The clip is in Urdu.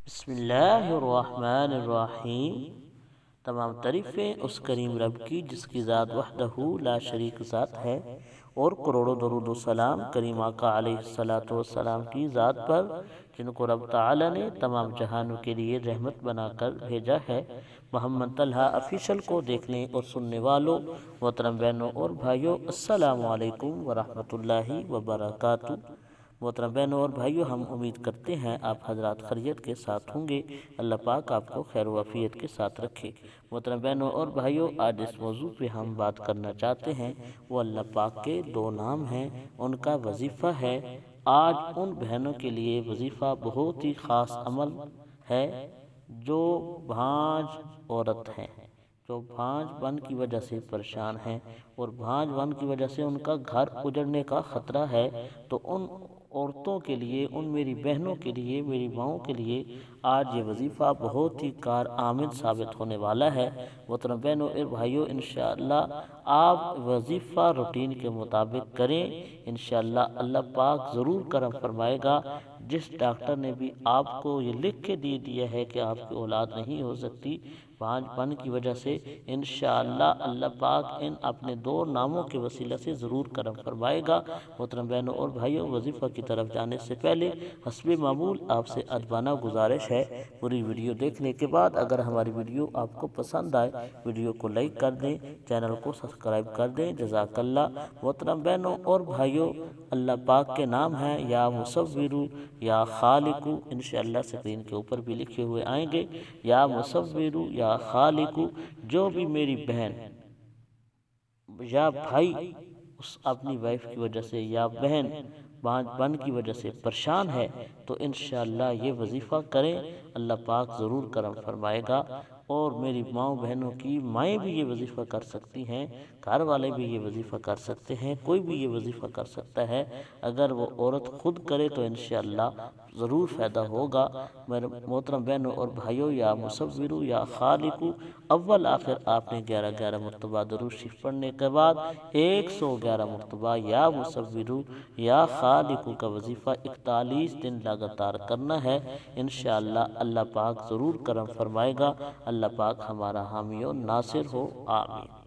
بسم اللہ الرحمن الرحیم۔ تمام تعریفیں اس کریم رب کی جس کی ذات وحدہ لا شریک ذات ہے، اور کروڑوں درود و سلام کریم آقا علیہ الصلوۃ والسلام کی ذات پر، جن کو رب تعالی نے تمام جہانوں کے لیے رحمت بنا کر بھیجا ہے۔ محمد طلحہ آفیشل کو دیکھنے اور سننے والوں محترم بہنوں اور بھائیوں، السلام علیکم ورحمۃ اللہ وبرکاتہ۔ محترم بہنوں اور بھائیوں، ہم امید کرتے ہیں آپ حضرات خیریت کے ساتھ ہوں گے۔ اللہ پاک آپ کو خیر و عافیت کے ساتھ رکھے۔ محترم بہنوں اور بھائیوں، آج اس موضوع پہ ہم بات کرنا چاہتے ہیں، وہ اللہ پاک کے دو نام ہیں، ان کا وظیفہ ہے۔ آج ان بہنوں کے لیے وظیفہ بہت ہی خاص عمل ہے جو بھانج عورت ہیں، جو بھانج بن کی وجہ سے پریشان ہیں، اور بھانج بن کی وجہ سے ان کا گھر اجڑنے کا خطرہ ہے۔ تو ان عورتوں کے لیے، ان میری بہنوں کے لیے، میری ماؤں کے لیے آج یہ وظیفہ بہت ہی کارآمد ثابت ہونے والا ہے۔ محترم بہنوں اور بھائیوں، انشاءاللہ آپ وظیفہ روٹین کے مطابق کریں، انشاءاللہ اللہ پاک ضرور کرم فرمائے گا۔ جس ڈاکٹر نے بھی آپ کو یہ لکھ کے دیا ہے کہ آپ کی اولاد نہیں ہو سکتی بھانج پن کی وجہ سے، انشاءاللہ اللہ پاک ان اپنے دو ناموں کے وسیلہ سے ضرور کرم فرمائے گا۔ محترم بہنوں اور بھائیوں، وظیفہ کی طرف جانے سے پہلے حسب معمول آپ سے ادبانہ گزارش ہے، پوری ویڈیو دیکھنے کے بعد اگر ہماری ویڈیو آپ کو پسند آئے، ویڈیو کو لائک کر دیں، چینل کو سبسکرائب کر دیں، جزاک اللہ۔ محترم بہنوں اور بھائیوں، اللہ پاک کے نام ہیں یا مصور یا خالق، انشاءاللہ سکرین کے اوپر بھی لکھے ہوئے آئیں گے، یا مصور یا خالق۔ جو بھی میری بہن یا بھائی اس اپنی وائف کی وجہ سے یا بہن بھانج بن کی وجہ سے پریشان ہے، تو انشاءاللہ یہ وظیفہ کریں، اللہ پاک ضرور کرم فرمائے گا۔ اور میری ماؤں بہنوں کی مائیں بھی یہ وظیفہ کر سکتی ہیں، گھر والے بھی یہ وظیفہ کر سکتے ہیں، کوئی بھی یہ وظیفہ کر سکتا ہے۔ اگر وہ عورت خود کرے تو انشاءاللہ ضرور فائدہ ہوگا۔ میرے محترم بہنوں اور بھائیوں، یا مصور یا خالق، اول آخر آپ نے 11 مرتبہ درود شریف پڑھنے کے بعد 111 مرتبہ یا مصور یا خالق کا وظیفہ 41 دن لگاتار کرنا ہے، انشاءاللہ اللہ پاک ضرور کرم فرمائے گا۔ اللہ پاک ہمارا حامی و ناصر ہو، آمین۔